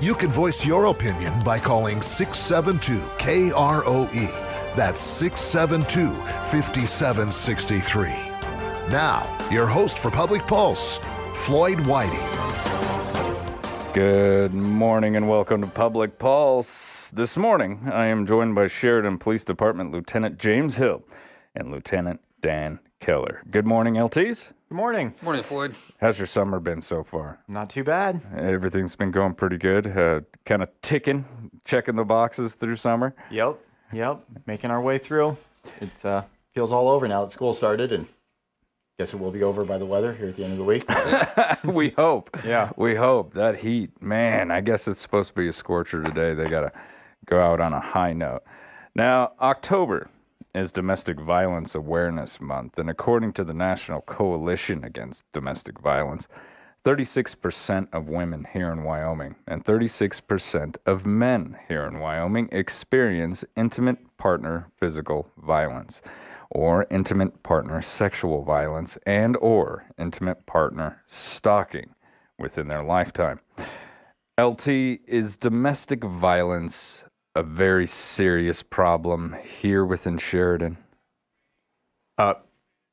You can voice your opinion by calling 672-KROE. That's 672-5763. Now, your host for Public Pulse, Floyd Whiting. Good morning and welcome to Public Pulse. This morning, I am joined by Sheridan Police Department Lieutenant James Hill and Lieutenant Dan Keller. Good morning, LTs. Good morning. Morning, Floyd. How's your summer been so far? Not too bad. Everything's been going pretty good. Kind of ticking, checking the boxes through summer. Yep. Making our way through. It feels all over now that school started, and guess it will be over by the weather here at the end of the week. We hope. Yeah. We hope. That heat, man, I guess it's supposed to be a scorcher today. They got to go out on a high note. Now, October is Domestic Violence Awareness Month, and according to the National Coalition Against Domestic Violence, 36% of women here in Wyoming and 36% of men here in Wyoming experience intimate partner physical violence, or intimate partner sexual violence, and or intimate partner stalking within their lifetime. LT, is domestic violence a very serious problem here within Sheridan? I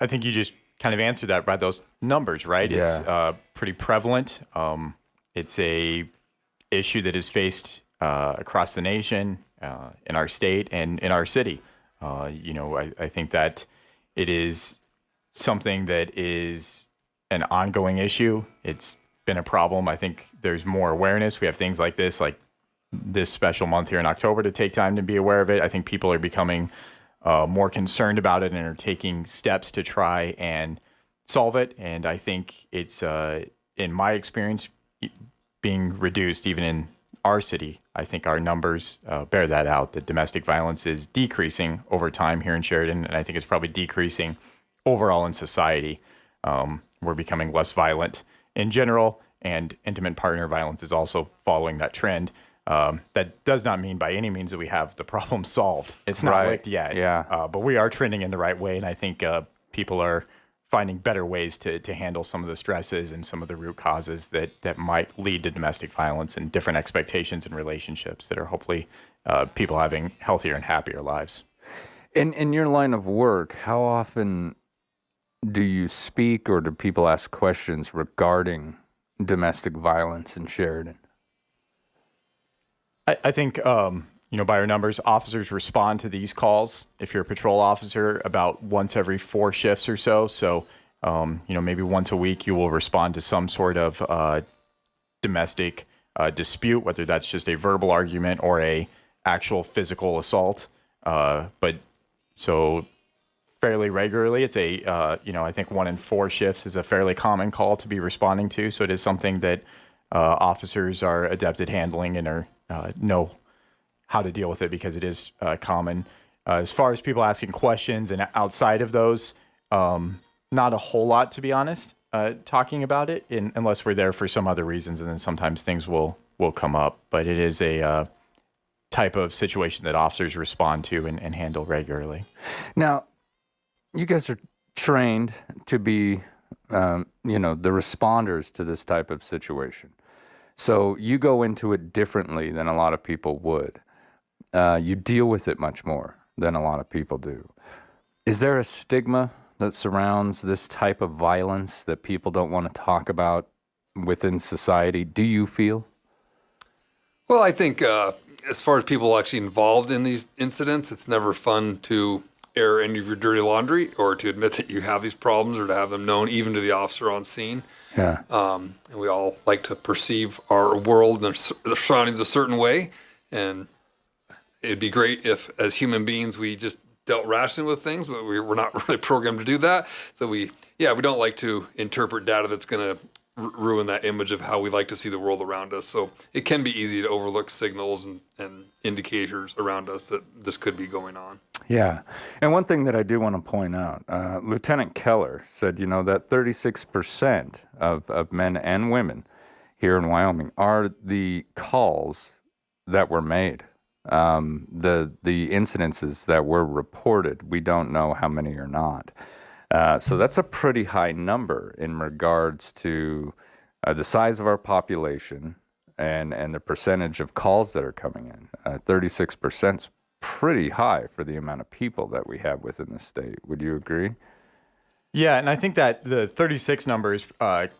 think you just kind of answered that by those numbers, right? Yeah. It's pretty prevalent. It's a issue that is faced across the nation, in our state, and in our city. I think that it is something that is an ongoing issue. It's been a problem. I think there's more awareness. We have things like this special month here in October to take time to be aware of it. I think people are becoming more concerned about it and are taking steps to try and solve it. And I think it's, in my experience, being reduced even in our city. I think our numbers bear that out, that domestic violence is decreasing over time here in Sheridan, and I think it's probably decreasing overall in society. We're becoming less violent in general, and intimate partner violence is also following that trend. That does not mean by any means that we have the problem solved. It's not licked yet. Yeah. But we are trending in the right way, and I think people are finding better ways to handle some of the stresses and some of the root causes that might lead to domestic violence, and different expectations and relationships that are hopefully people having healthier and happier lives. In your line of work, how often do you speak or do people ask questions regarding domestic violence in Sheridan? I think, by our numbers, officers respond to these calls, if you're a patrol officer, about once every 4 shifts or so. So, maybe once a week you will respond to some sort of domestic dispute, whether that's just a verbal argument or a actual physical assault. But so fairly regularly, it's I think 1 in 4 shifts is a fairly common call to be responding to. So it is something that officers are adept at handling and are know how to deal with it, because it is common. As far as people asking questions and outside of those, not a whole lot, to be honest, talking about it, unless we're there for some other reasons, and then sometimes things will come up. But it is a type of situation that officers respond to and handle regularly. Now, you guys are trained to be, the responders to this type of situation. So you go into it differently than a lot of people would. You deal with it much more than a lot of people do. Is there a stigma that surrounds this type of violence that people don't want to talk about within society? Do you feel? Well, I think as far as people actually involved in these incidents, it's never fun to air any of your dirty laundry or to admit that you have these problems or to have them known even to the officer on scene. Yeah. And we all like to perceive our world and the surroundings a certain way. And it'd be great if, as human beings, we just dealt rationally with things, but we're not really programmed to do that. So we don't like to interpret data that's going to ruin that image of how we like to see the world around us. So it can be easy to overlook signals and indicators around us that this could be going on. Yeah. And one thing that I do want to point out, Lieutenant Keller said, that 36% of men and women here in Wyoming are the calls that were made. The incidences that were reported, we don't know how many are not. So that's a pretty high number in regards to the size of our population, and the percentage of calls that are coming in. 36% is pretty high for the amount of people that we have within the state. Would you agree? Yeah, and I think that the 36 numbers, I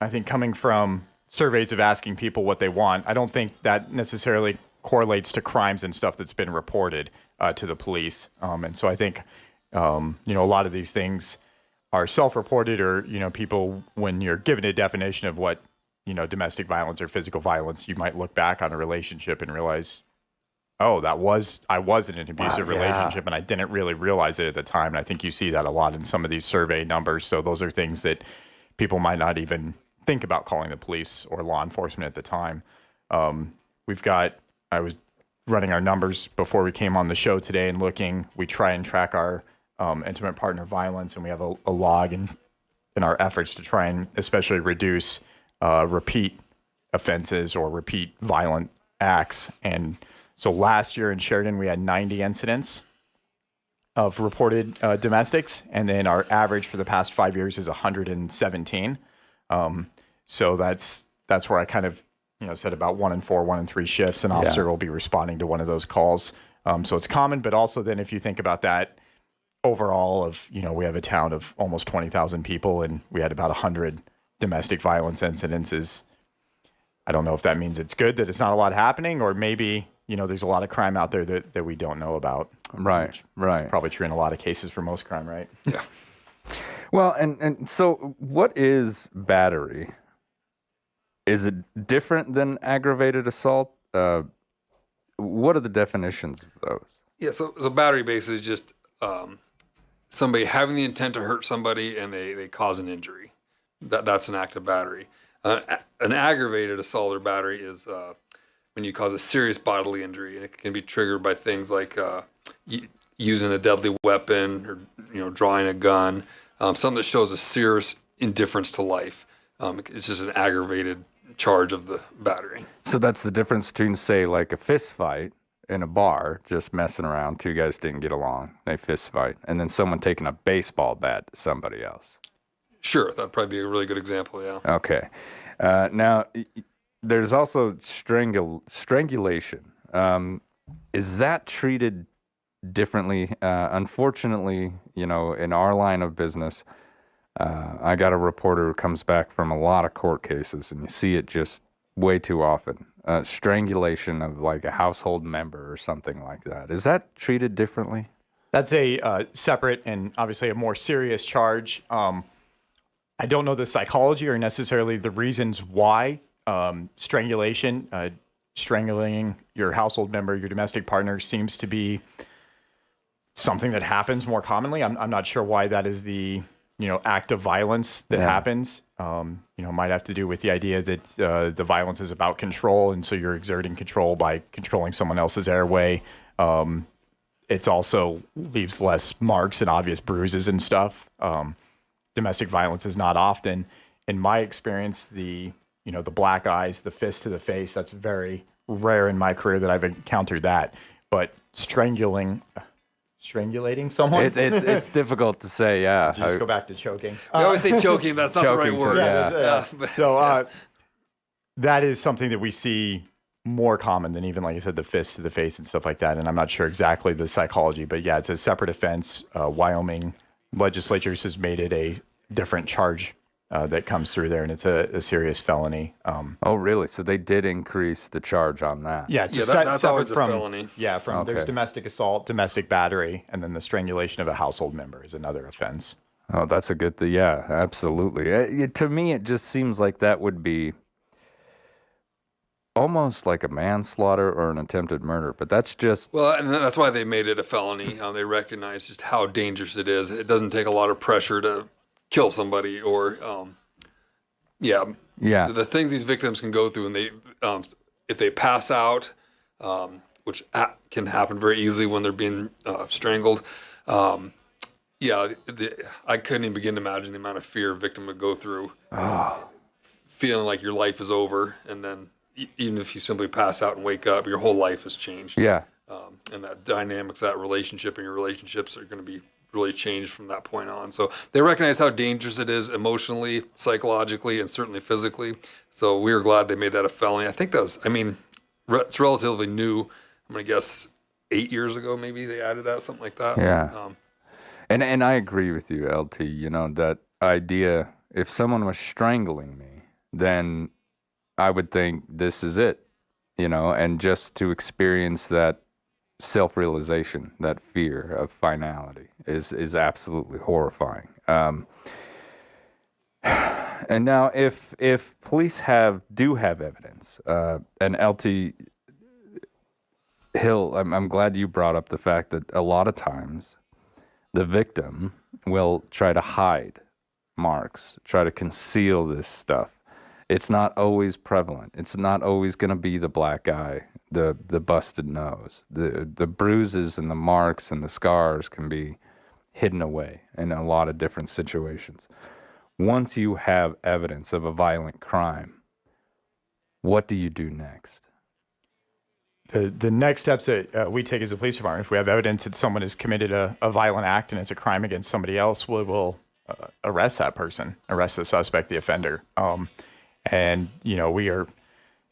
think coming from surveys of asking people what they want, I don't think that necessarily correlates to crimes and stuff that's been reported to the police. And so I think, a lot of these things are self-reported, or, people, when you're given a definition of what, domestic violence or physical violence, you might look back on a relationship and realize, oh, I was in an abusive relationship and I didn't really realize it at the time. And I think you see that a lot in some of these survey numbers. So those are things that people might not even think about calling the police or law enforcement at the time. I was running our numbers before we came on the show today and we try and track our intimate partner violence, and we have a log in our efforts to try and especially reduce repeat offenses or repeat violent acts. And so last year in Sheridan, we had 90 incidents of reported domestics, and then our average for the past 5 years is 117. So that's where I kind of said about 1 in 4, 1 in 3 shifts, an officer will be responding to one of those calls. So it's common, but also then if you think about that overall of, we have a town of almost 20,000 people and we had about 100 domestic violence incidences. I don't know if that means it's good that it's not a lot happening, or maybe, there's a lot of crime out there that we don't know about. Right. Probably true in a lot of cases for most crime, right? Yeah. Well, and so what is battery? Is it different than aggravated assault? What are the definitions of those? Yeah, so battery basically is just somebody having the intent to hurt somebody and they cause an injury. That's an act of battery. An aggravated assault or battery is when you cause a serious bodily injury, and it can be triggered by things like using a deadly weapon or drawing a gun, something that shows a serious indifference to life. It's just an aggravated charge of the battery. So that's the difference between, say, like a fist fight in a bar, just messing around. 2 guys didn't get along, they fist fight, and then someone taking a baseball bat to somebody else. Sure, that'd probably be a really good example, yeah. Okay. Now, there's also strangulation. Is that treated differently? Unfortunately, in our line of business, I got a reporter who comes back from a lot of court cases, and you see it just way too often. Strangulation of like a household member or something like that. Is that treated differently? That's a separate and obviously a more serious charge. I don't know the psychology or necessarily the reasons why strangulation, strangling your household member, your domestic partner, seems to be something that happens more commonly. I'm not sure why that is the act of violence that happens. Might have to do with the idea that the violence is about control, and so you're exerting control by controlling someone else's airway. It's also leaves less marks and obvious bruises and stuff. Domestic violence is not often, in my experience, the black eyes, the fist to the face, that's very rare in my career that I've encountered that. But strangulating someone? It's difficult to say, yeah. Just go back to choking. We always say choking, that's not the right Choking, so, word. yeah. That is something that we see more common than even, like I said, the fist to the face and stuff like that. And I'm not sure exactly the psychology, but yeah, it's a separate offense. Wyoming legislatures has made it a different charge that comes through there, and it's a serious felony. Oh, really? So they did increase the charge on that? Yeah, it's that's always a felony. Yeah, there's domestic assault, domestic battery, and then the strangulation of a household member is another offense. Oh, that's a good thing. Yeah, absolutely. To me, it just seems like that would be almost like a manslaughter or an attempted murder, but that's just... Well, and that's why they made it a felony. They recognize just how dangerous it is. It doesn't take a lot of pressure to kill somebody or, the things these victims can go through, and they, if they pass out, which can happen very easily when they're being strangled. I couldn't even begin to imagine the amount of fear a victim would go through, feeling like your life is over, and then even if you simply pass out and wake up, your whole life has changed. Yeah. And that dynamics, that relationship and your relationships are going to be really changed from that point on. So they recognize how dangerous it is emotionally, psychologically, and certainly physically. So we were glad they made that a felony. I think that was, it's relatively new. I'm going to guess 8 years ago, maybe they added that, something like that. Yeah. And I agree with you, LT. That idea, if someone was strangling me, then I would think this is it, and just to experience that self-realization, that fear of finality is absolutely horrifying. And now if police do have evidence, and LT Hill, I'm glad you brought up the fact that a lot of times the victim will try to hide marks, try to conceal this stuff. It's not always prevalent. It's not always going to be the black eye, the busted nose. The bruises and the marks and the scars can be hidden away in a lot of different situations. Once you have evidence of a violent crime, what do you do next? The next steps that we take as a police department, if we have evidence that someone has committed a violent act and it's a crime against somebody else, we will arrest that person, arrest the suspect, the offender. And we are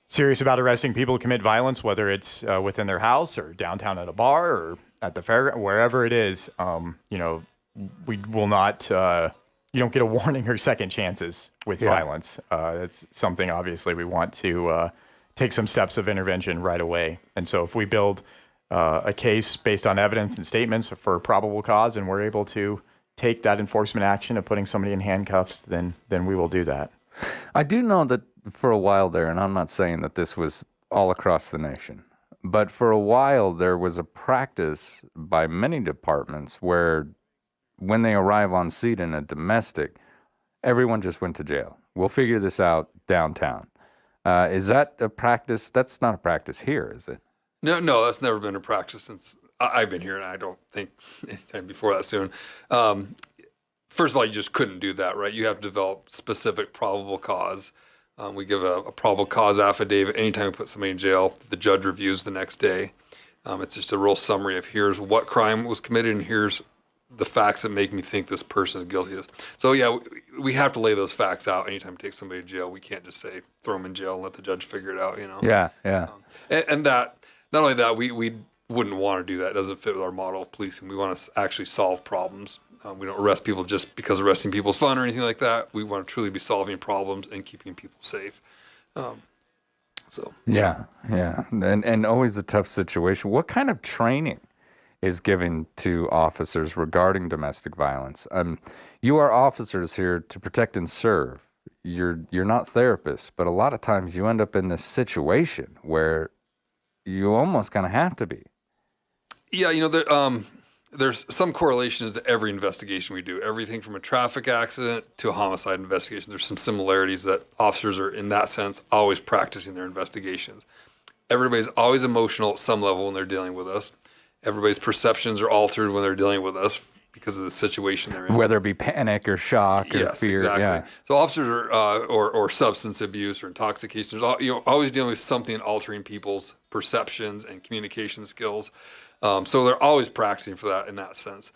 serious about arresting people who commit violence, whether it's within their house or downtown at a bar or at the fair, wherever it is. We will not, you don't get a warning or second chances with violence. It's something obviously we want to take some steps of intervention right away. And so if we build a case based on evidence and statements for probable cause and we're able to take that enforcement action of putting somebody in handcuffs, then we will do that. I do know that for a while there, and I'm not saying that this was all across the nation, but for a while there was a practice by many departments where when they arrive on scene in a domestic, everyone just went to jail. We'll figure this out downtown. Is that a practice? That's not a practice here, is it? No, that's never been a practice since I've been here, and I don't think anytime before that soon. First of all, you just couldn't do that, right? You have to develop specific probable cause. We give a probable cause affidavit anytime we put somebody in jail. The judge reviews the next day. It's just a real summary of here's what crime was committed and here's the facts that make me think this person is guilty. So yeah, we have to lay those facts out anytime we take somebody to jail. We can't just say throw them in jail and let the judge figure it out. Yeah. And that not only that, we wouldn't want to do that. It doesn't fit with our model of policing. We want to actually solve problems. We don't arrest people just because arresting people is fun or anything like that. We want to truly be solving problems and keeping people safe. Yeah. And always a tough situation. What kind of training is given to officers regarding domestic violence? You are officers here to protect and serve. You're not therapists, but a lot of times you end up in this situation where you almost kind of have to be. Yeah, there's some correlations to every investigation we do. Everything from a traffic accident to a homicide investigation. There's some similarities that officers are, in that sense, always practicing their investigations. Everybody's always emotional at some level when they're dealing with us. Everybody's perceptions are altered when they're dealing with us because of the situation they're in. Whether it be panic or shock or yes, fear. Exactly. Yeah. So officers are, or substance abuse or intoxication. There's always dealing with something altering people's perceptions and communication skills. So they're always practicing for that in that sense.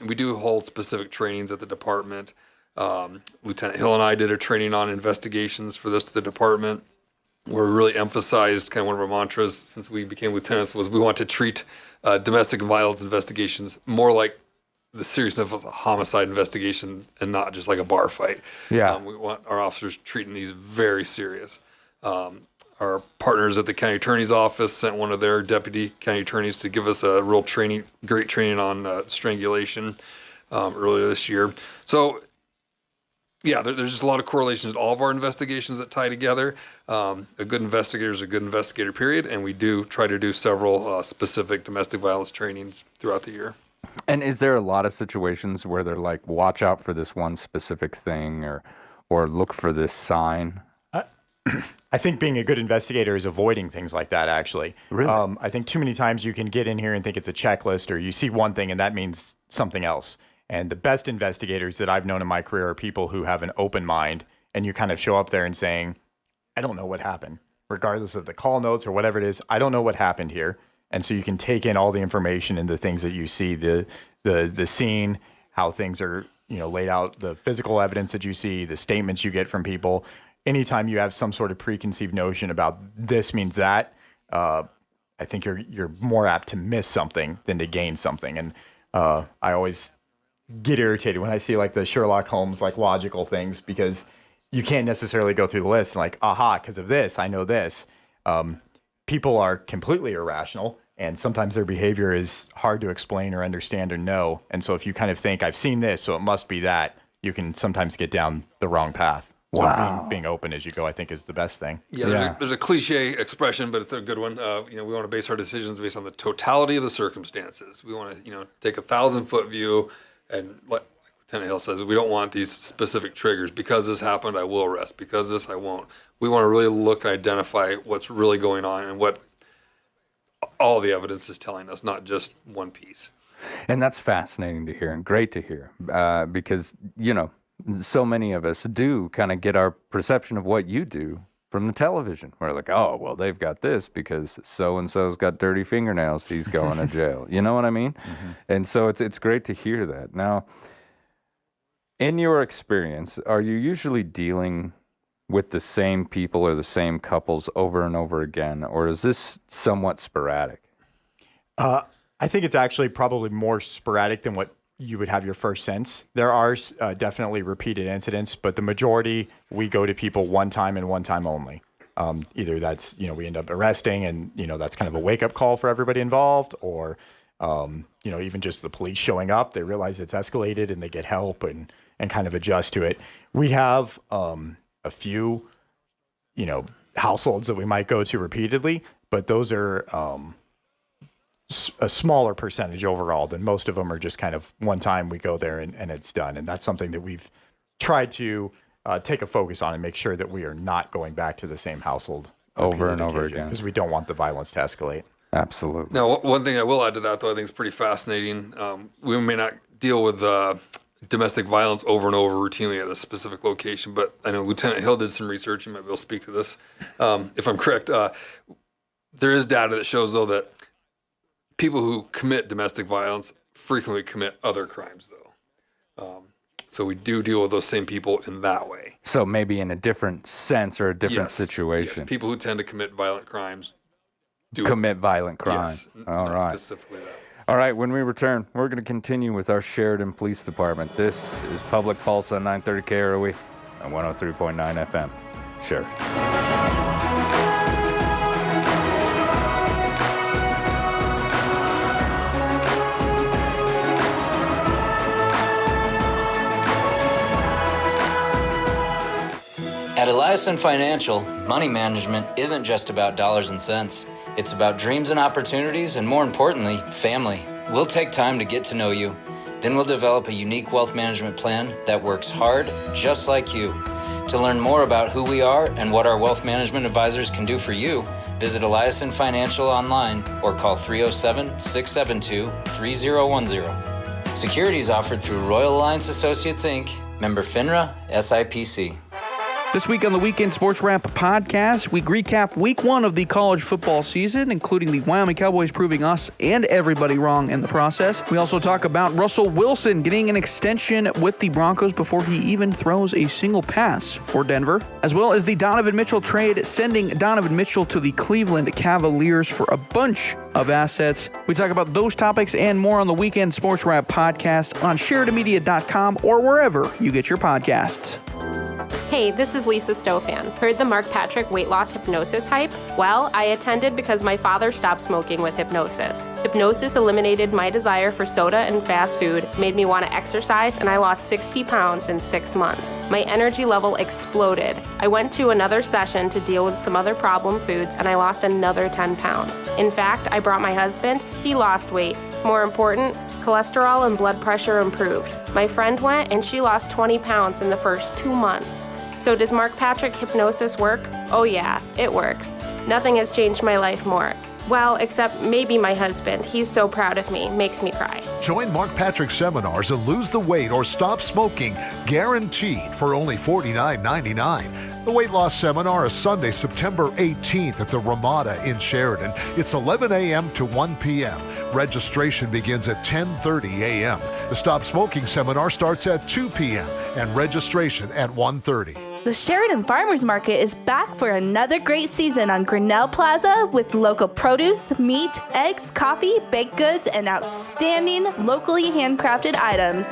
We do hold specific trainings at the department. Lieutenant Hill and I did a training on investigations for this to the department, where we really emphasized kind of one of our mantras since we became lieutenants was we want to treat domestic violence investigations more like the seriousness of a homicide investigation and not just like a bar fight. Yeah. We want our officers treating these very serious. Our partners at the county attorney's office sent one of their deputy county attorneys to give us a real great training on strangulation earlier this year. So, yeah, there's just a lot of correlations to all of our investigations that tie together. A good investigator is a good investigator, period. And we do try to do several specific domestic violence trainings throughout the year. And is there a lot of situations where they're like, watch out for this one specific thing or look for this sign? I think being a good investigator is avoiding things like that, actually. Really? I think too many times you can get in here and think it's a checklist or you see one thing and that means something else. And the best investigators that I've known in my career are people who have an open mind and you kind of show up there and saying, I don't know what happened, regardless of the call notes or whatever it is. I don't know what happened here. And so you can take in all the information and the things that you see, the the scene, how things are, laid out, the physical evidence that you see, the statements you get from people. Anytime you have some sort of preconceived notion about this means that, I think you're more apt to miss something than to gain something. And I always get irritated when I see like the Sherlock Holmes like logical things, because you can't necessarily go through the list and like, aha, because of this, I know this. People are completely irrational, and sometimes their behavior is hard to explain or understand or know. And so if you kind of think, I've seen this, so it must be that, you can sometimes get down the wrong path. So being open as you go, I think, is the best thing. Yeah, there's a cliche expression, but it's a good one. We want to base our decisions based on the totality of the circumstances. We want to, take a 1,000-foot view, and like Lieutenant Hill says, we don't want these specific triggers. Because this happened, I will arrest. Because this, I won't. We want to really look and identify what's really going on and what all the evidence is telling us, not just one piece. And that's fascinating to hear and great to hear, because, so many of us do kind of get our perception of what you do from the television. We're like, oh, well, they've got this because so-and-so's got dirty fingernails. He's going to jail. You know what I mean? Mm-hmm. And so it's great to hear that. Now, in your experience, are you usually dealing with the same people or the same couples over and over again, or is this somewhat sporadic? I think it's actually probably more sporadic than what you would have your first sense. There are definitely repeated incidents, but the majority, we go to people one time and one time only. Either that's, we end up arresting and, that's kind of a wake-up call for everybody involved, or, even just the police showing up, they realize it's escalated and they get help and kind of adjust to it. We have a few, households that we might go to repeatedly, but those are a smaller percentage overall. Than most of them are just kind of one time we go there and it's done. And that's something that we've tried to take a focus on and make sure that we are not going back to the same household over and over again, because we don't want the violence to escalate. Absolutely. Now, one thing I will add to that, though, I think is pretty fascinating. We may not deal with domestic violence over and over routinely at a specific location, but I know Lieutenant Hill did some research. You might be able to speak to this, if I'm correct. There is data that shows, though, that people who commit domestic violence frequently commit other crimes, though. So we do deal with those same people in that way. So maybe in a different sense or a different situation. Yes. People who tend to commit violent crimes do commit violent crimes. Yes, all right. Specifically that. All right, when we return, we're going to continue with our Sheridan Police Department. This is Public Pulse on 930 KROE and 103.9 FM. Sheridan. At Eliason Financial, money management isn't just about dollars and cents. It's about dreams and opportunities, and more importantly, family. We'll take time to get to know you. Then we'll develop a unique wealth management plan that works hard, just like you. To learn more about who we are and what our wealth management advisors can do for you, visit Eliason Financial online or call 307-672-3010. Securities offered through Royal Alliance Associates, Inc., member FINRA, SIPC. This week on the Weekend Sports Wrap podcast, we recap week one of the college football season, including the Wyoming Cowboys proving us and everybody wrong in the process. We also talk about Russell Wilson getting an extension with the Broncos before he even throws a single pass for Denver, as well as the Donovan Mitchell trade, sending Donovan Mitchell to the Cleveland Cavaliers for a bunch of assets. We talk about those topics and more on the Weekend Sports Wrap podcast on SheridanMedia.com or wherever you get your podcasts. Hey, this is Lisa Stofan. Heard the Mark Patrick weight loss hypnosis hype? Well, I attended because my father stopped smoking with hypnosis. Hypnosis eliminated my desire for soda and fast food, made me want to exercise, and I lost 60 pounds in 6 months. My energy level exploded. I went to another session to deal with some other problem foods, and I lost another 10 pounds. In fact, I brought my husband. He lost weight. More important, cholesterol and blood pressure improved. My friend went, and she lost 20 pounds in the first 2 months. So does Mark Patrick hypnosis work? Oh yeah, it works. Nothing has changed my life more. Well, except maybe my husband. He's so proud of me. Makes me cry. Join Mark Patrick seminars and lose the weight or stop smoking, guaranteed, for only $49.99. The weight loss seminar is Sunday, September 18th at the Ramada in Sheridan. It's 11 a.m. to 1 p.m. Registration begins at 10:30 a.m. The stop smoking seminar starts at 2 p.m. and registration at 1:30. The Sheridan Farmers Market is back for another great season on Grinnell Plaza with local produce, meat, eggs, coffee, baked goods, and outstanding locally handcrafted items.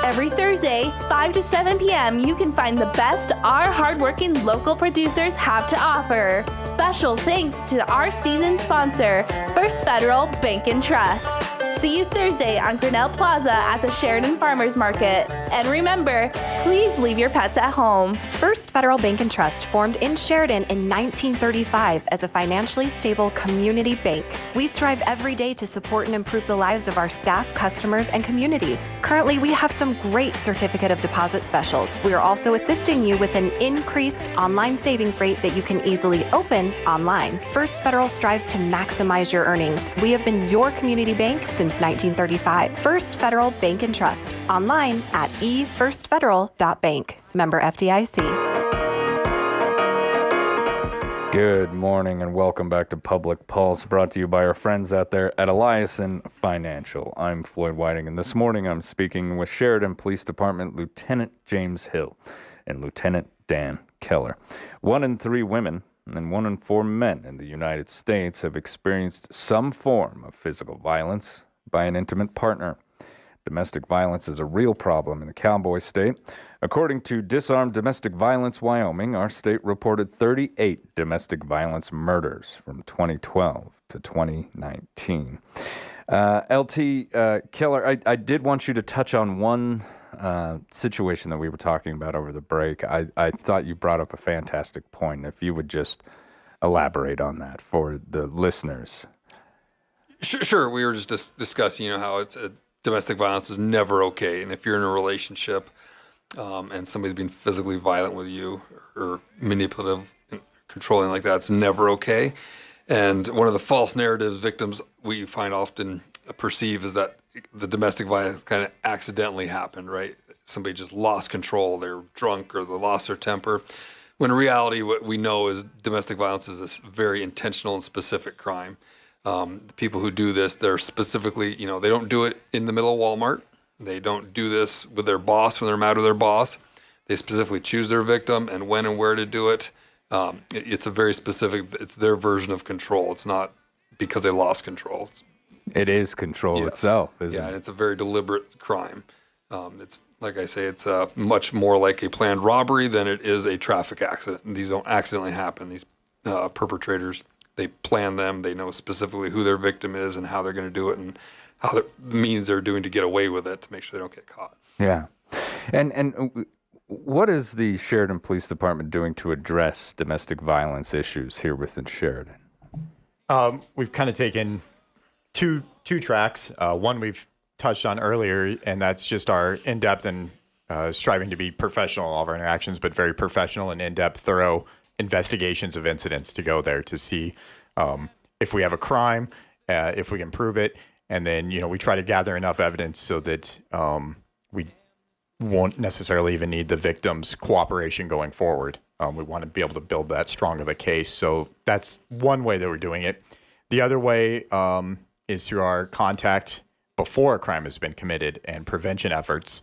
Every Thursday, 5 to 7 p.m., you can find the best our hardworking local producers have to offer. Special thanks to our season sponsor, First Federal Bank and Trust. See you Thursday on Grinnell Plaza at the Sheridan Farmers Market. And remember, please leave your pets at home. First Federal Bank and Trust formed in Sheridan in 1935 as a financially stable community bank. We strive every day to support and improve the lives of our staff, customers, and communities. Currently, we have some great certificate of deposit specials. We are also assisting you with an increased online savings rate that you can easily open online. First Federal strives to maximize your earnings. We have been your community bank since 1935. First Federal Bank and Trust. Online at efirstfederal.bank. Member FDIC. Good morning and welcome back to Public Pulse, brought to you by our friends out there at Eliason Financial. I'm Floyd Whiting, and this morning I'm speaking with Sheridan Police Department Lieutenant James Hill and Lieutenant Dan Keller. 1 in 3 women and 1 in 4 men in the United States have experienced some form of physical violence by an intimate partner. Domestic violence is a real problem in the Cowboy State. According to Disarm Domestic Violence Wyoming, our state reported 38 domestic violence murders from 2012 to 2019. LT Keller, I did want you to touch on one situation that we were talking about over the break. I thought you brought up a fantastic point. If you would just elaborate on that for the listeners. Sure. We were just discussing, how domestic violence is never okay. And if you're in a relationship and somebody's being physically violent with you or manipulative, controlling like that, it's never okay. And one of the false narratives victims we find often perceive is that the domestic violence kind of accidentally happened, right? Somebody just lost control, they're drunk, or they lost their temper. When in reality, what we know is domestic violence is a very intentional and specific crime. The people who do this, they're specifically, they don't do it in the middle of Walmart. They don't do this with their boss when they're mad with their boss. They specifically choose their victim and when and where to do it. It's a very specific, it's their version of control. It's not because they lost control. It is control itself, isn't it? Yeah, and it's a very deliberate crime. It's, like I say, it's much more like a planned robbery than it is a traffic accident. And these don't accidentally happen. These perpetrators, they plan them. They know specifically who their victim is and how they're going to do it and how the means they're doing to get away with it to make sure they don't get caught. Yeah. And what is the Sheridan Police Department doing to address domestic violence issues here within Sheridan? We've kind of taken two tracks. One we've touched on earlier, and that's just our in-depth and striving to be professional in all of our interactions, but very professional and in-depth, thorough investigations of incidents to go there to see if we have a crime, if we can prove it. And then, we try to gather enough evidence so that we won't necessarily even need the victim's cooperation going forward. We want to be able to build that strong of a case. So that's one way that we're doing it. The other way is through our contact before a crime has been committed and prevention efforts.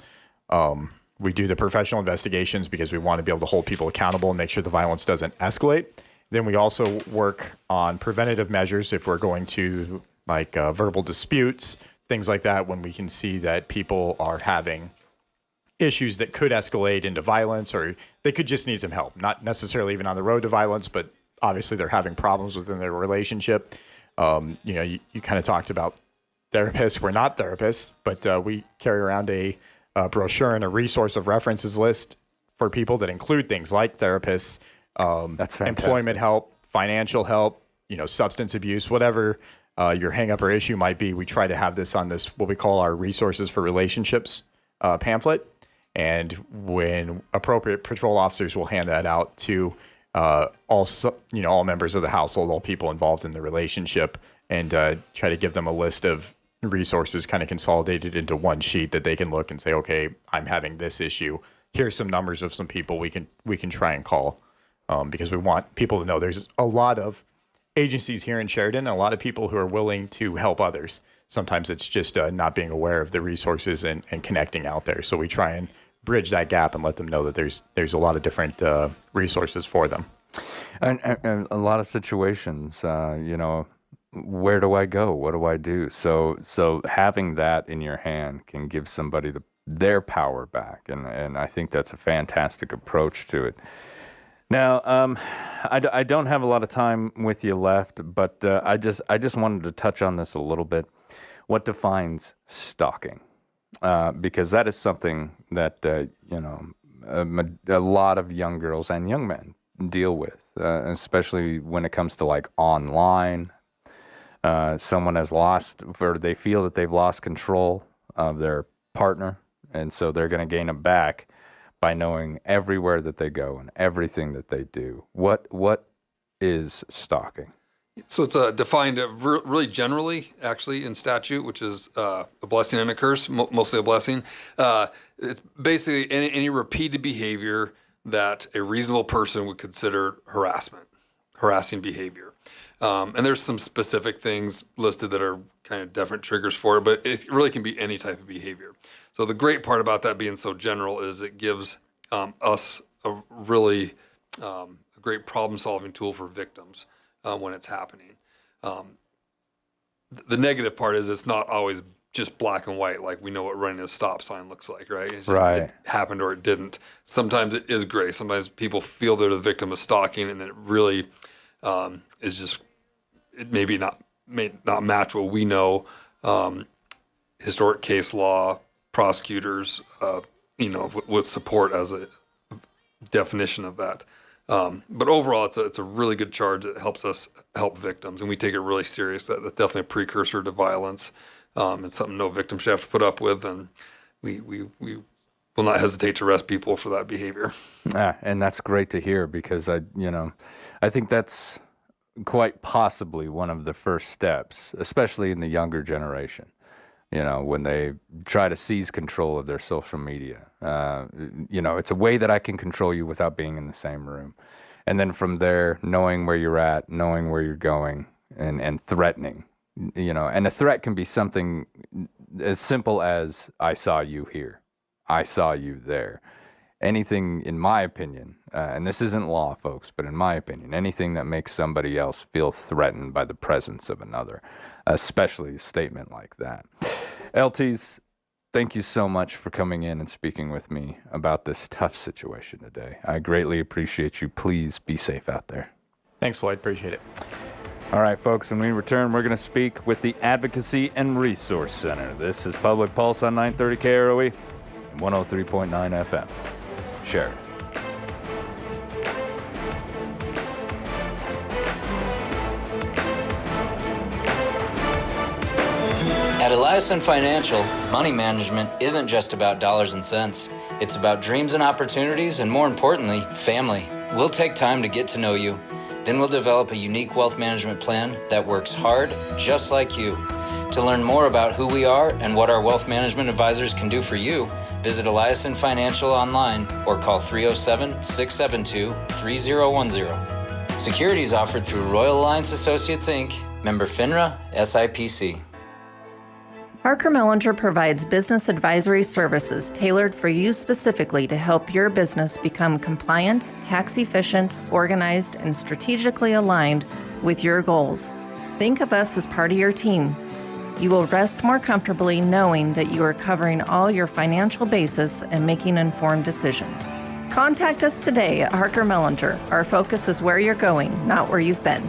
We do the professional investigations because we want to be able to hold people accountable and make sure the violence doesn't escalate. Then we also work on preventative measures if we're going to verbal disputes, things like that, when we can see that people are having issues that could escalate into violence, or they could just need some help, not necessarily even on the road to violence, but obviously they're having problems within their relationship. You kind of talked about therapists. We're not therapists, but we carry around a brochure and a resource of references list for people that include things like therapists, That's fantastic. Employment help, financial help, substance abuse, whatever your hang up or issue might be. We try to have this on this, what we call our resources for relationships pamphlet. And when appropriate, patrol officers will hand that out to all members of the household, all people involved in the relationship, and try to give them a list of resources kind of consolidated into one sheet that they can look and say, okay, I'm having this issue. Here's some numbers of some people we can try and call, because we want people to know there's a lot of agencies here in Sheridan and a lot of people who are willing to help others. Sometimes it's just not being aware of the resources and connecting out there. So we try and bridge that gap and let them know that there's a lot of different resources for them. And a lot of situations, where do I go? What do I do? So having that in your hand can give somebody their power back, and I think that's a fantastic approach to it. Now, I don't have a lot of time with you left, but I just wanted to touch on this a little bit. What defines stalking? Because that is something that a lot of young girls and young men deal with, especially when it comes to like online. Someone has lost, or they feel that they've lost control of their partner, and so they're going to gain it back by knowing everywhere that they go and everything that they do. What is stalking? So it's defined really generally, actually, in statute, which is a blessing and a curse, mostly a blessing. It's basically any repeated behavior that a reasonable person would consider harassing behavior. And there's some specific things listed that are kind of different triggers for it, but it really can be any type of behavior. So the great part about that being so general is it gives us a really great problem-solving tool for victims when it's happening. The negative part is it's not always just black and white, like we know what running a stop sign looks like, right? It's just, right. It happened or it didn't. Sometimes it is gray. Sometimes people feel they're the victim of stalking, and then it really is just, it may not match what we know, historic case law, prosecutors, with support as a definition of that. But overall, it's a really good charge that helps us help victims, and we take it really serious. That's definitely a precursor to violence. It's something no victim should have to put up with, and we will not hesitate to arrest people for that behavior. And that's great to hear, because I think that's quite possibly one of the first steps, especially in the younger generation. When they try to seize control of their social media. It's a way that I can control you without being in the same room. And then from there, knowing where you're at, knowing where you're going, and threatening. And a threat can be something as simple as, I saw you here. I saw you there. Anything, in my opinion, and this isn't law, folks, but in my opinion, anything that makes somebody else feel threatened by the presence of another, especially a statement like that. LTs, thank you so much for coming in and speaking with me about this tough situation today. I greatly appreciate you. Please be safe out there. Thanks, Lloyd. Appreciate it. All right, folks, when we return, we're going to speak with the Advocacy and Resource Center. This is Public Pulse on 930 KROE and 103.9 FM. Sheridan. At Eliason Financial, money management isn't just about dollars and cents. It's about dreams and opportunities, and more importantly, family. We'll take time to get to know you. Then we'll develop a unique wealth management plan that works hard, just like you. To learn more about who we are and what our wealth management advisors can do for you, visit Eliason Financial online or call 307-672-3010. Securities offered through Royal Alliance Associates, Inc., member FINRA, SIPC. Parker Mellinger provides business advisory services tailored for you specifically to help your business become compliant, tax efficient, organized, and strategically aligned with your goals. Think of us as part of your team. You will rest more comfortably knowing that you are covering all your financial bases and making an informed decision. Contact us today at Parker Mellinger. Our focus is where you're going, not where you've been.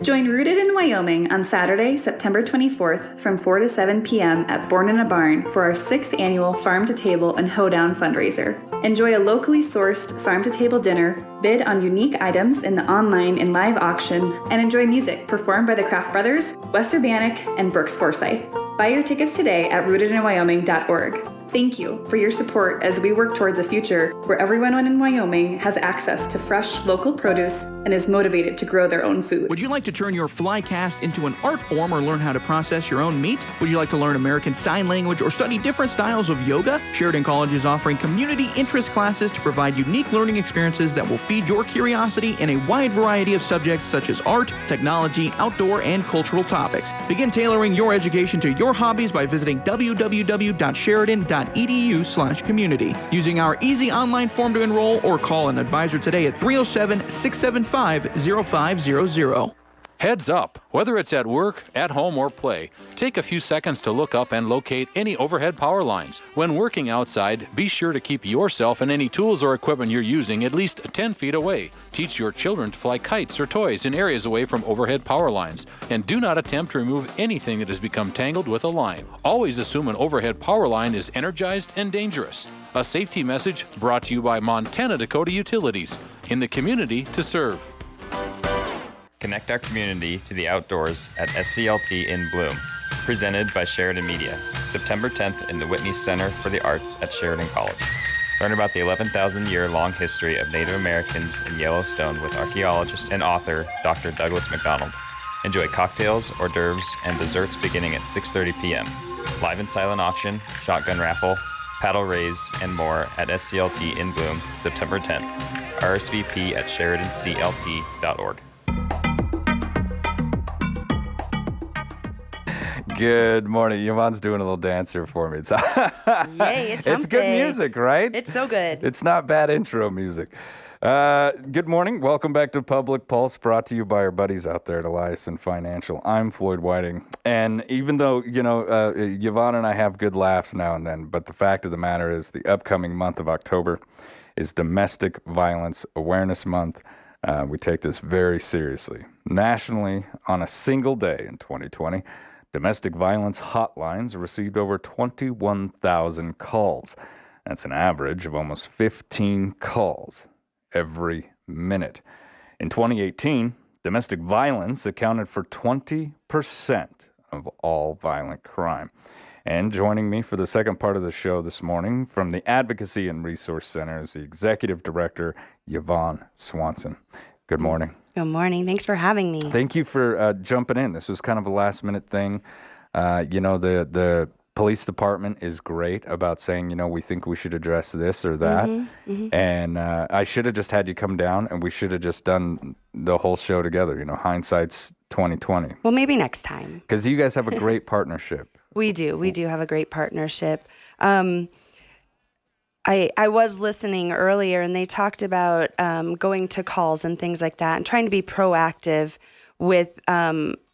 Join Rooted in Wyoming on Saturday, September 24th from 4 to 7 p.m. at Born in a Barn for our 6th annual Farm to Table and Hoedown fundraiser. Enjoy a locally sourced farm to table dinner, bid on unique items in the online and live auction, and enjoy music performed by the Craft Brothers, Wester Bannock, and Brooks Forsyth. Buy your tickets today at rootedinwyoming.org. Thank you for your support as we work towards a future where everyone in Wyoming has access to fresh local produce and is motivated to grow their own food. Would you like to turn your fly cast into an art form or learn how to process your own meat? Would you like to learn American Sign Language or study different styles of yoga? Sheridan College is offering community interest classes to provide unique learning experiences that will feed your curiosity in a wide variety of subjects such as art, technology, outdoor, and cultural topics. Begin tailoring your education to your hobbies by visiting www.sheridan.edu/community. Using our easy online form to enroll or call an advisor today at 307-675-0500. Heads up! Whether it's at work, at home, or play, take a few seconds to look up and locate any overhead power lines. When working outside, be sure to keep yourself and any tools or equipment you're using at least 10 feet away. Teach your children to fly kites or toys in areas away from overhead power lines. And do not attempt to remove anything that has become tangled with a line. Always assume an overhead power line is energized and dangerous. A safety message brought to you by Montana Dakota Utilities. In the community to serve. Connect our community to the outdoors at SCLT in Bloom. Presented by Sheridan Media. September 10th in the Whitney Center for the Arts at Sheridan College. Learn about the 11,000-year-long history of Native Americans in Yellowstone with archaeologist and author Dr. Douglas MacDonald. Enjoy cocktails, hors d'oeuvres, and desserts beginning at 6:30 p.m. Live and silent auction, shotgun raffle, paddle raise, and more at SCLT in Bloom, September 10th. RSVP at SheridanCLT.org. Good morning. Yvonne's doing a little dance here for me. It's, Yay, it's it's good music, right? It's so good. It's not bad intro music. Good morning. Welcome back to Public Pulse, brought to you by our buddies out there at Eliason Financial. I'm Floyd Whiting. And even though, Yvonne and I have good laughs now and then, but the fact of the matter is the upcoming month of October is Domestic Violence Awareness Month. We take this very seriously. Nationally, on a single day in 2020, domestic violence hotlines received over 21,000 calls. That's an average of almost 15 calls every minute. In 2018, domestic violence accounted for 20% of all violent crime. And joining me for the second part of the show this morning from the Advocacy and Resource Center is the Executive Director, Yvonne Swanson. Good morning. Good morning. Thanks for having me. Thank you for jumping in. This was kind of a last-minute thing. The police department is great about saying, we think we should address this or that. And I should have just had you come down, and we should have just done the whole show together. Hindsight's 2020. Well, maybe next time. Because you guys have a great partnership. We do. We do have a great partnership. I was listening earlier, and they talked about going to calls and things like that and trying to be proactive with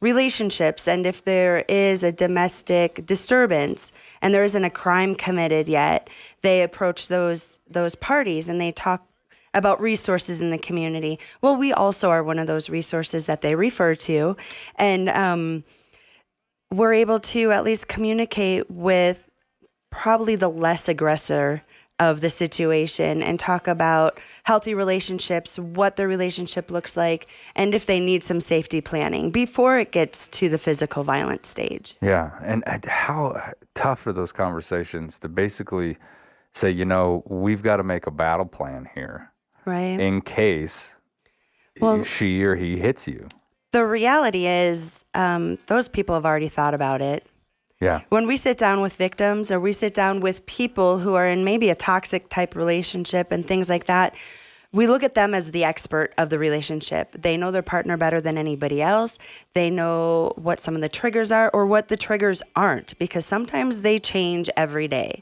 relationships. And if there is a domestic disturbance and there isn't a crime committed yet, they approach those parties and they talk about resources in the community. Well, we also are one of those resources that they refer to. And we're able to at least communicate with probably the less aggressor of the situation and talk about healthy relationships, what the relationship looks like, and if they need some safety planning before it gets to the physical violence stage. Yeah, and how tough are those conversations to basically say, we've got to make a battle plan here, right? In case she or he hits you. The reality is those people have already thought about it. Yeah. When we sit down with victims or we sit down with people who are in maybe a toxic type relationship and things like that, we look at them as the expert of the relationship. They know their partner better than anybody else. They know what some of the triggers are or what the triggers aren't, because sometimes they change every day.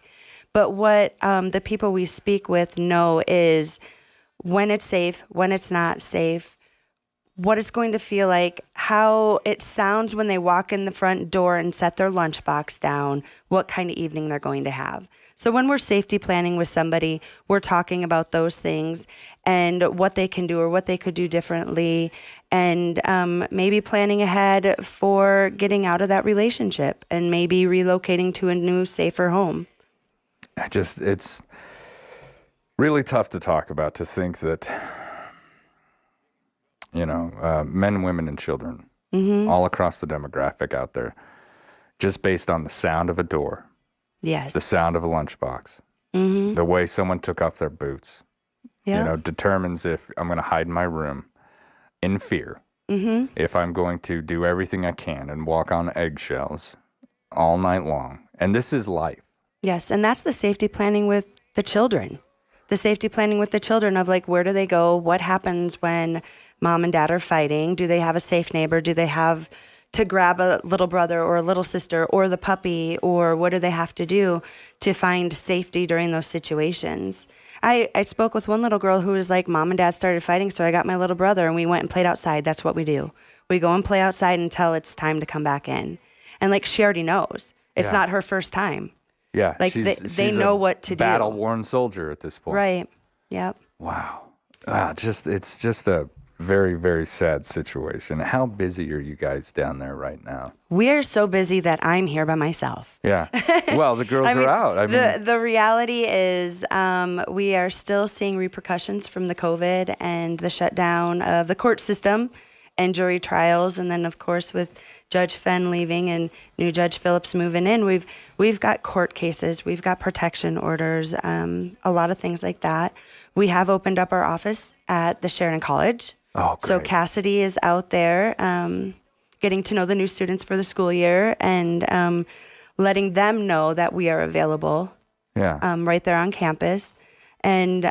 But what the people we speak with know is when it's safe, when it's not safe, what it's going to feel like, how it sounds when they walk in the front door and set their lunchbox down, what kind of evening they're going to have. So when we're safety planning with somebody, we're talking about those things and what they can do or what they could do differently, and maybe planning ahead for getting out of that relationship and maybe relocating to a new, safer home. It's really tough to talk about, to think that men, women, and children, all across the demographic out there, just based on the sound of a door, Yes. The sound of a lunchbox. Mm-hmm. The way someone took off their boots. Yeah. You know, determines if I'm going to hide in my room in fear. Mm-hmm. If I'm going to do everything I can and walk on eggshells all night long. And this is life. Yes, and that's the safety planning with the children. The safety planning with the children of like, where do they go? What happens when mom and dad are fighting? Do they have a safe neighbor? Do they have to grab a little brother or a little sister or the puppy? Or what do they have to do to find safety during those situations? I spoke with one little girl who was like, mom and dad started fighting, so I got my little brother and we went and played outside. That's what we do. We go and play outside until it's time to come back in. And like, she already knows. It's not her first time. Yeah. Like they know what to do. Battle-worn soldier at this point. Right. Yep. Wow. It's just a very, very sad situation. How busy are you guys down there right now? We are so busy that I'm here by myself. Yeah. Well, the girls are out. The reality is we are still seeing repercussions from the COVID and the shutdown of the court system and jury trials. And then, of course, with Judge Fenn leaving and new Judge Phillips moving in, we've got court cases, we've got protection orders, a lot of things like that. We have opened up our office at the Sheridan College. Oh, great. So Cassidy is out there getting to know the new students for the school year and letting them know that we are available right there on campus. And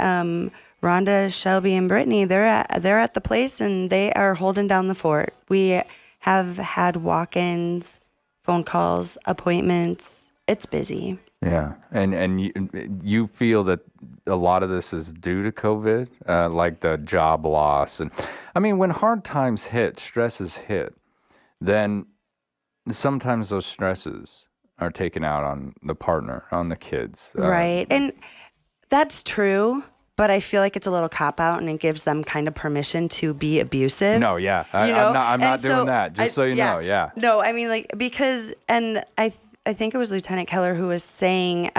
Rhonda, Shelby, and Brittany, they're at the place and they are holding down the fort. We have had walk-ins, phone calls, appointments. It's busy. Yeah, and you feel that a lot of this is due to COVID, like the job loss, and I mean, when hard times hit, stresses hit, then sometimes those stresses are taken out on the partner, on the kids. Right, and that's true. But I feel like it's a little cop out, and it gives them kind of permission to be abusive. No, yeah, I'm not doing that. Just so you know, yeah. No, I mean, like, because, and I think it was Lieutenant Keller who was saying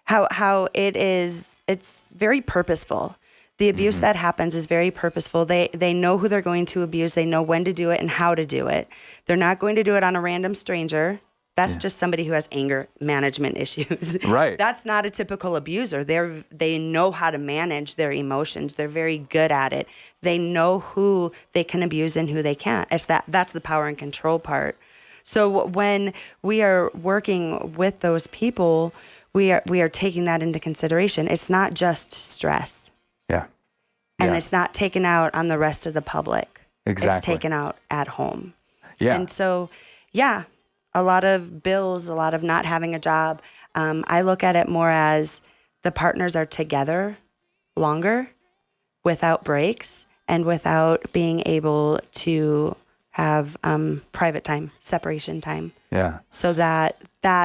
how it's very purposeful. The abuse that happens is very purposeful. They know who they're going to abuse. They know when to do it and how to do it. They're not going to do it on a random stranger. That's just somebody who has anger management issues. Right. That's not a typical abuser. They know how to manage their emotions. They're very good at it. They know who they can abuse and who they can't. That's the power and control part. So when we are working with those people, we are taking that into consideration. It's not just stress. Yeah. And it's not taken out on the rest of the public. Exactly. It's taken out at home. Yeah. And so, a lot of bills, a lot of not having a job. I look at it more as the partners are together longer without breaks and without being able to have private time, separation time. Yeah. So that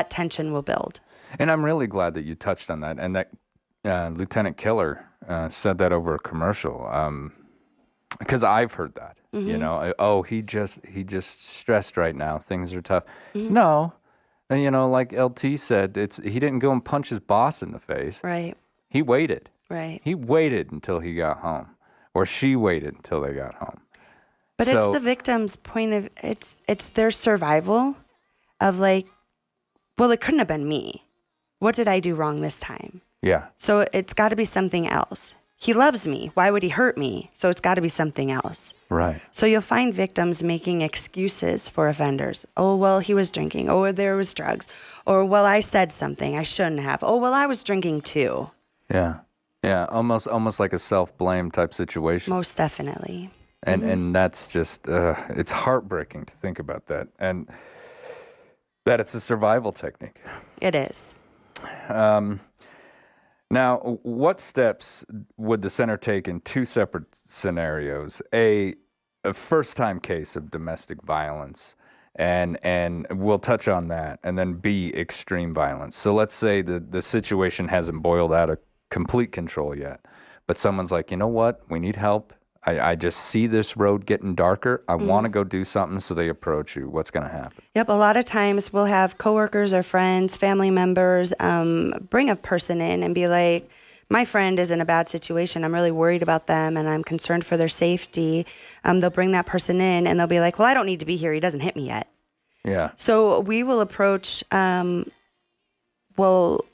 tension will build. And I'm really glad that you touched on that and that Lieutenant Keller said that over a commercial. Because I've heard that, you know, he just stressed right now. Things are tough. No, and you know, like LT said, he didn't go and punch his boss in the face. Right. He waited. Right. He waited until he got home, or she waited until they got home. But it's the victim's point of it's their survival of like, well, it couldn't have been me. What did I do wrong this time? Yeah. So it's got to be something else. He loves me. Why would he hurt me? So it's got to be something else. Right. So you'll find victims making excuses for offenders. Oh, well, he was drinking. Oh, there was drugs. Or, well, I said something I shouldn't have. Oh, well, I was drinking too. Yeah. Yeah. Almost like a self-blame type situation. Most definitely. And that's just, it's heartbreaking to think about that. And that it's a survival technique. It is. Now, what steps would the center take in two separate scenarios? A first-time case of domestic violence, and we'll touch on that, and then B, extreme violence. So let's say the situation hasn't boiled out of complete control yet, but someone's like, you know what, we need help. I just see this road getting darker. I want to go do something, so they approach you. What's going to happen? Yep, a lot of times we'll have coworkers or friends, family members bring a person in and be like, my friend is in a bad situation. I'm really worried about them, and I'm concerned for their safety. They'll bring that person in, and they'll be like, well, I don't need to be here. He doesn't hit me yet. Yeah. So we will approach will,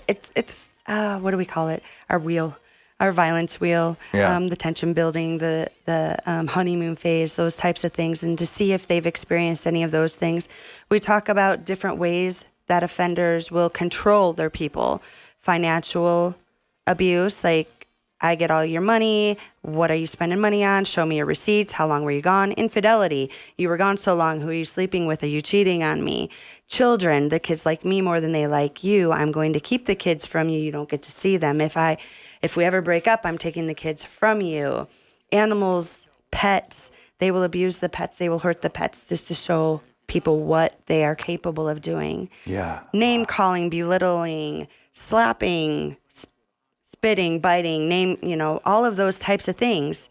it's what do we call it? Our wheel, our violence wheel, the tension building, the honeymoon phase, those types of things, and to see if they've experienced any of those things. We talk about different ways that offenders will control their people. Financial abuse, like, I get all your money. What are you spending money on? Show me your receipts. How long were you gone? Infidelity. You were gone so long. Who are you sleeping with? Are you cheating on me? Children. The kids like me more than they like you. I'm going to keep the kids from you. You don't get to see them. If we ever break up, I'm taking the kids from you. Animals, pets. They will abuse the pets. They will hurt the pets just to show people what they are capable of doing. Yeah. Name calling, belittling, slapping, spitting, biting, all of those types of things.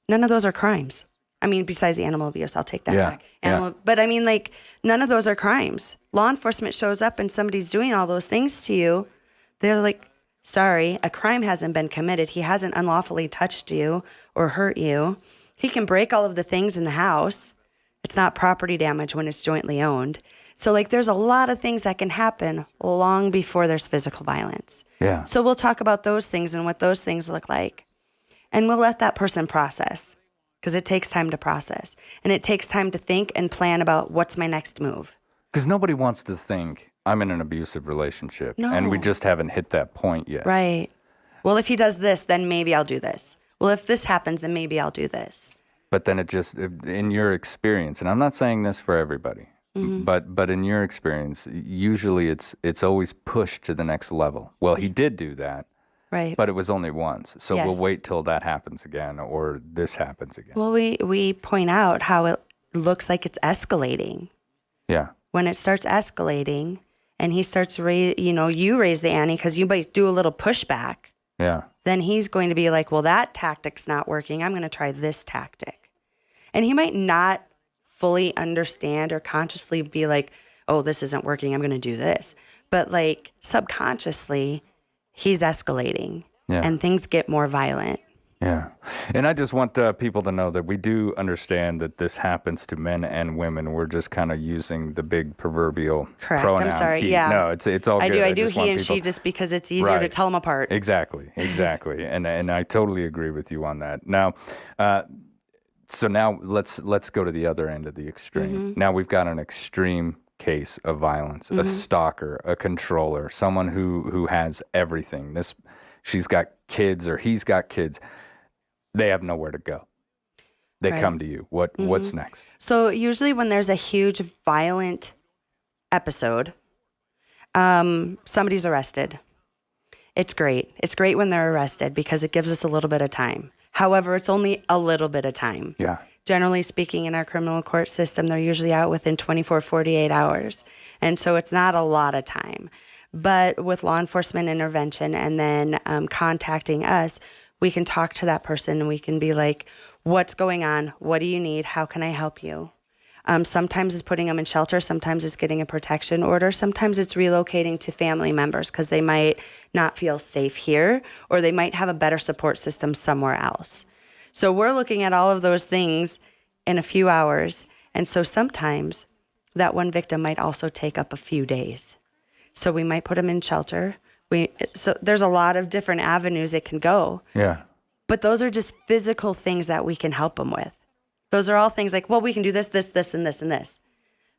None of those are crimes. I mean, besides the animal abuse, I'll take that back. But I mean, like, none of those are crimes. Law enforcement shows up and somebody's doing all those things to you. They're like, sorry, a crime hasn't been committed. He hasn't unlawfully touched you or hurt you. He can break all of the things in the house. It's not property damage when it's jointly owned. So, like, there's a lot of things that can happen long before there's physical violence. Yeah. So we'll talk about those things and what those things look like. And we'll let that person process, because it takes time to process. And it takes time to think and plan about what's my next move. Because nobody wants to think, I'm in an abusive relationship. No. And we just haven't hit that point yet. Right. Well, if he does this, then maybe I'll do this. Well, if this happens, then maybe I'll do this. But then in your experience, and I'm not saying this for everybody, but in your experience, usually it's always pushed to the next level. Well, he did do that, right? But it was only once, so Yes. we'll wait till that happens again, or this happens again. Well, we point out how it looks like it's escalating. Yeah. When it starts escalating, and he starts you raise the ante because you might do a little pushback. Yeah. Then he's going to be like, well, that tactic's not working. I'm going to try this tactic. And he might not fully understand or consciously be like, oh, this isn't working. I'm going to do this. But like subconsciously, he's escalating and things get more violent. Yeah. And I just want people to know that we do understand that this happens to men and women. We're just kind of using the big proverbial pronoun. I'm sorry. He. Yeah. No, it's all good. I do just he want and people... she just because it's easier to tell them apart. Exactly. And I totally agree with you on that. Now, so now let's go to the other end of the extreme. Now we've got an extreme case of violence, a stalker, a controller, someone who has everything. She's got kids or he's got kids. They have nowhere to go. They come to you. What's next? So usually when there's a huge violent episode, somebody's arrested. It's great. It's great when they're arrested because it gives us a little bit of time. However, it's only a little bit of time. Yeah. Generally speaking, in our criminal court system, they're usually out within 24, 48 hours. And so it's not a lot of time. But with law enforcement intervention and then contacting us, we can talk to that person and we can be like, what's going on? What do you need? How can I help you? Sometimes it's putting them in shelter. Sometimes it's getting a protection order. Sometimes it's relocating to family members because they might not feel safe here or they might have a better support system somewhere else. So we're looking at all of those things in a few hours. And so sometimes that one victim might also take up a few days. So we might put them in shelter. So there's a lot of different avenues it can go. Yeah. But those are just physical things that we can help them with. Those are all things like, well, we can do this, this, this, and this, and this.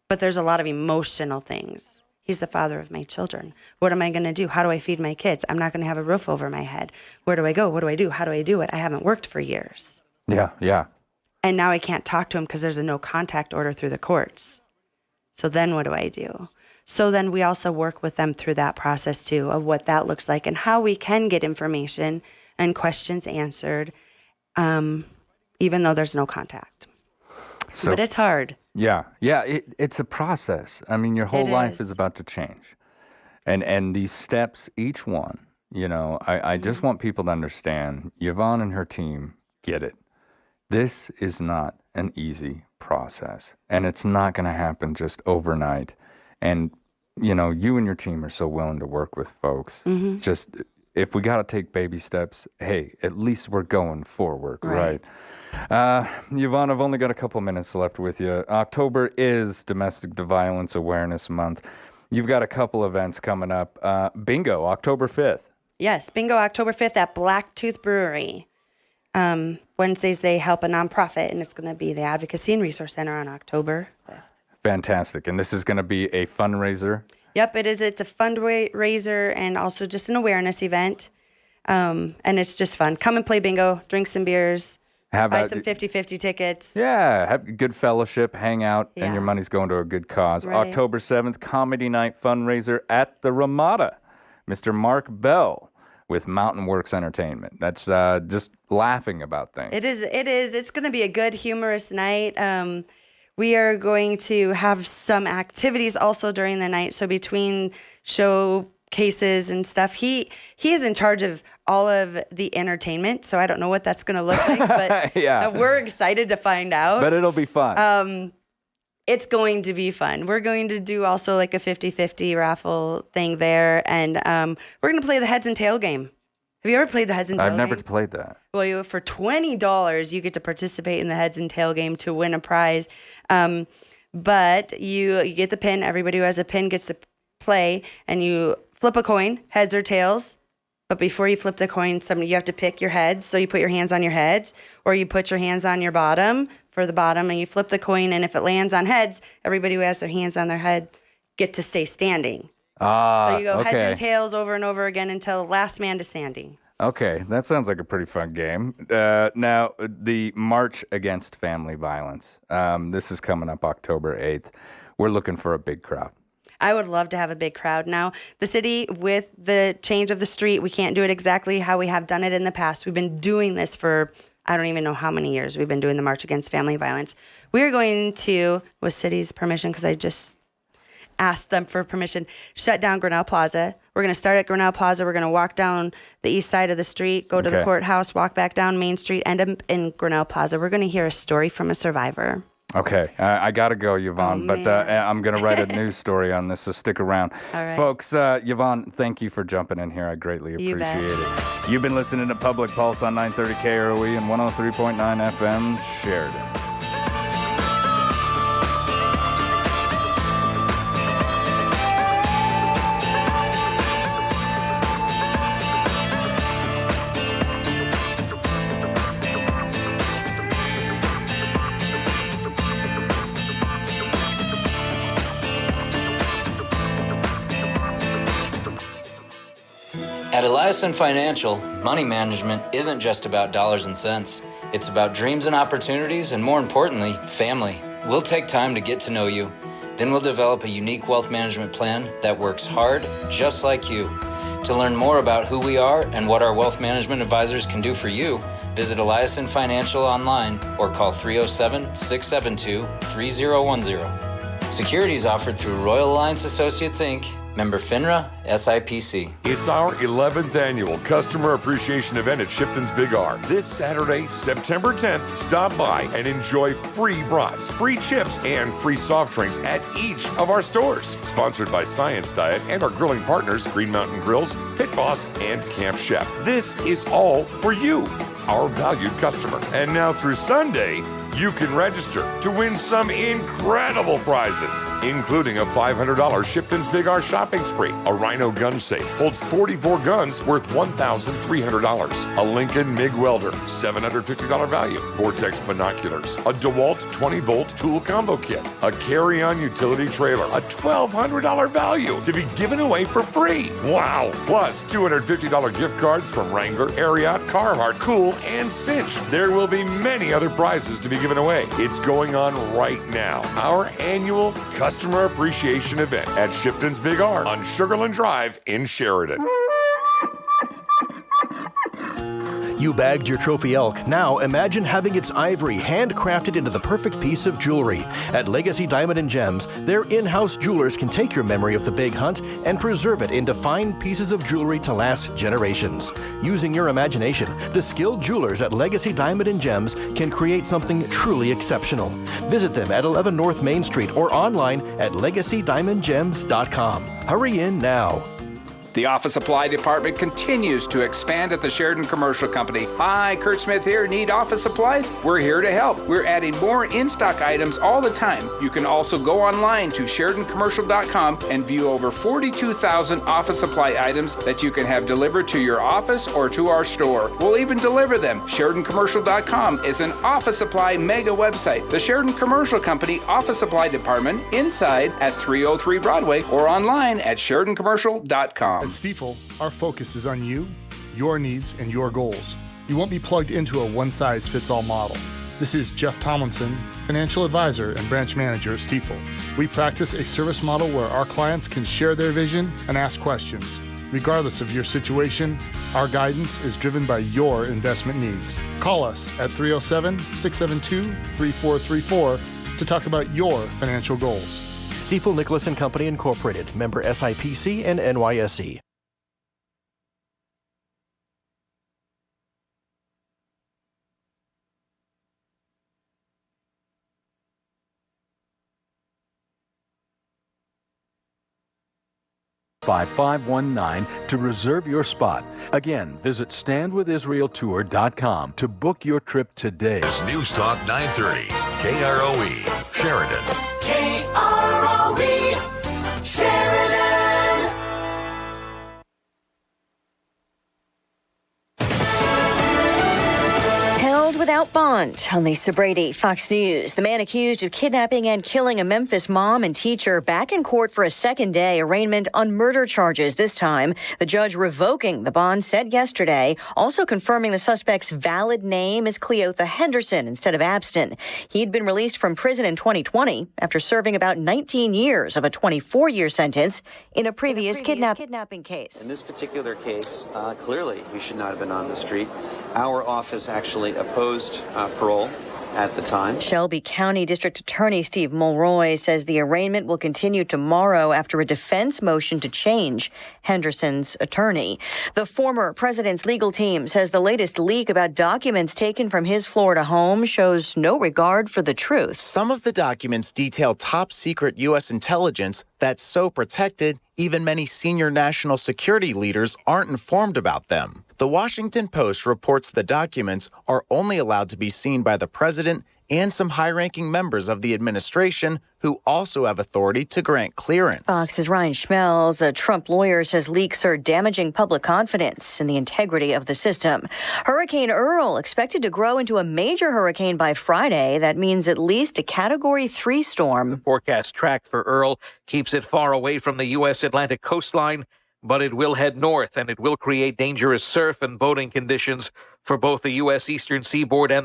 But there's a lot of emotional things. He's the father of my children. What am I going to do? How do I feed my kids? I'm not going to have a roof over my head. Where do I go? What do I do? How do I do it? I haven't worked for years. Yeah, yeah. And now I can't talk to him because there's a no contact order through the courts. So then what do I do? So then we also work with them through that process too of what that looks like and how we can get information and questions answered, even though there's no contact. But it's hard. Yeah, yeah, it's a process. I mean, your whole life is about to change. And these steps, each one, I just want people to understand, Yvonne and her team get it. This is not an easy process, and it's not going to happen just overnight. And, you and your team are so willing to work with folks. Just, if we got to take baby steps, hey, at least we're going forward, right? Yvonne, I've only got a couple minutes left with you. October is Domestic Violence Awareness Month. You've got a couple events coming up. Bingo, October 5th. Yes, Bingo, October 5th at Blacktooth Brewery. Wednesdays, they help a nonprofit, and it's going to be the Advocacy and Resource Center on October 5th. Fantastic. And this is going to be a fundraiser? Yep, it is. It's a fundraiser and also just an awareness event. And it's just fun. Come and play bingo, drink some beers, buy some 50-50 tickets. Yeah, have a good fellowship, hang out, and your Yeah. money's going to a good cause. Right. October 7th, Comedy Night fundraiser at the Ramada. Mr. Mark Bell with Mountain Works Entertainment. That's just laughing about things. It is. It's going to be a good, humorous night. We are going to have some activities also during the night. So between showcases and stuff, he is in charge of all of the entertainment. So I don't know what that's going to look like, but Yeah. We're excited to find out. But it'll be fun. It's going to be fun. We're going to do also like a 50-50 raffle thing there. And we're going to play the heads and tail game. Have you ever played the heads and tail game? I've never played that. Well, for $20, you get to participate in the heads and tail game to win a prize. But you get the pin. Everybody who has a pin gets to play, and you flip a coin, heads or tails. But before you flip the coin, you have to pick your heads. So you put your hands on your heads, or you put your hands on your bottom for the bottom, and you flip the coin. And if it lands on heads, everybody who has their hands on their head get to stay standing. So you go heads and tails over and over again until last man to standing. Okay, that sounds like a pretty fun game. Now, the March Against Family Violence. This is coming up October 8th. We're looking for a big crowd. I would love to have a big crowd. Now, the city, with the change of the street, we can't do it exactly how we have done it in the past. We've been doing this for, I don't even know how many years we've been doing the March Against Family Violence. We are going to, with city's permission, because I just asked them for permission, shut down Grinnell Plaza. We're going to start at Grinnell Plaza. We're going to walk down the east side of the street, go to the courthouse, walk back down Main Street, end up in Grinnell Plaza. We're going to hear a story from a survivor. Okay, I got to go, Yvonne, but I'm going to write a news story on this, so stick around. All right. Folks, Yvonne, thank you for jumping in here. I greatly appreciate it. You've been listening to Public Pulse on 930 KROE and 103.9 FM, Sheridan. At Eliason Financial, money management isn't just about dollars and cents. It's about dreams and opportunities, and more importantly, family. We'll take time to get to know you. Then we'll develop a unique wealth management plan that works hard, just like you. To learn more about who we are and what our wealth management advisors can do for you, visit Eliason Financial online or call 307-672-3010. Securities offered through Royal Alliance Associates, Inc., member FINRA, SIPC. It's our 11th annual Customer Appreciation Event at Shipton's Big R. This Saturday, September 10th, stop by and enjoy free brats, free chips, and free soft drinks at each of our stores. Sponsored by Science Diet and our grilling partners, Green Mountain Grills, Pit Boss, and Camp Chef. This is all for you, our valued customer. And now through Sunday, you can register to win some incredible prizes, including a $500 Shipton's Big R shopping spree. A Rhino gun safe holds 44 guns worth $1,300. A Lincoln MIG welder, $750 value. Vortex binoculars. A DeWalt 20-volt tool combo kit. A carry-on utility trailer, a $1,200 value to be given away for free. Wow! Plus $250 gift cards from Wrangler, Ariat, Carhartt, Cool, and Cinch. There will be many other prizes to be given away. It's going on right now. Our annual Customer Appreciation Event at Shipton's Big R on Sugarland Drive in Sheridan. You bagged your trophy elk. Now imagine having its ivory handcrafted into the perfect piece of jewelry. At Legacy Diamond & Gems, their in-house jewelers can take your memory of the big hunt and preserve it into fine pieces of jewelry to last generations. Using your imagination, the skilled jewelers at Legacy Diamond & Gems can create something truly exceptional. Visit them at 11 North Main Street or online at legacydiamondgems.com. Hurry in now. The office supply department continues to expand at the Sheridan Commercial Company. Hi, Kurt Smith here. Need office supplies? We're here to help. We're adding more in-stock items all the time. You can also go online to SheridanCommercial.com and view over 42,000 office supply items that you can have delivered to your office or to our store. We'll even deliver them. SheridanCommercial.com is an office supply mega website. The Sheridan Commercial Company Office Supply Department inside at 303 Broadway or online at SheridanCommercial.com. At Stiefel, our focus is on you, your needs, and your goals. You won't be plugged into a one-size-fits-all model. This is Jeff Tomlinson, financial advisor and branch manager at Stiefel. We practice a service model where our clients can share their vision and ask questions. Regardless of your situation, our guidance is driven by your investment needs. Call us at 307-672-3434 to talk about your financial goals. Stiefel Nicholas & Company Incorporated, member SIPC and NYSE. $5519 to reserve your spot. Again, visit standwithisraeltour.com to book your trip today. News Talk 930, KROE, Sheridan. KROE, Sheridan. Held without bond. I'm Lisa Brady, Fox News. The man accused of kidnapping and killing a Memphis mom and teacher back in court for a second day arraignment on murder charges. This time, the judge revoking the bond said yesterday, also confirming the suspect's valid name is Cleotha Henderson instead of Abston. He'd been released from prison in 2020 after serving about 19 years of a 24-year sentence in a previous kidnapping case. In this particular case, clearly he should not have been on the street. Our office actually opposed parole at the time. Shelby County District Attorney Steve Mulroy says the arraignment will continue tomorrow after a defense motion to change Henderson's attorney. The former president's legal team says the latest leak about documents taken from his Florida home shows no regard for the truth. Some of the documents detail top secret U.S. intelligence that's so protected, even many senior national security leaders aren't informed about them. The Washington Post reports the documents are only allowed to be seen by the president and some high-ranking members of the administration who also have authority to grant clearance. Fox's Ryan Schmelz, a Trump lawyer, says leaks are damaging public confidence in the integrity of the system. Hurricane Earl expected to grow into a major hurricane by Friday. That means at least a Category 3 storm. The forecast track for Earl keeps it far away from the U.S. Atlantic coastline, but it will head north and it will create dangerous surf and boating conditions for both the U.S. eastern seaboard and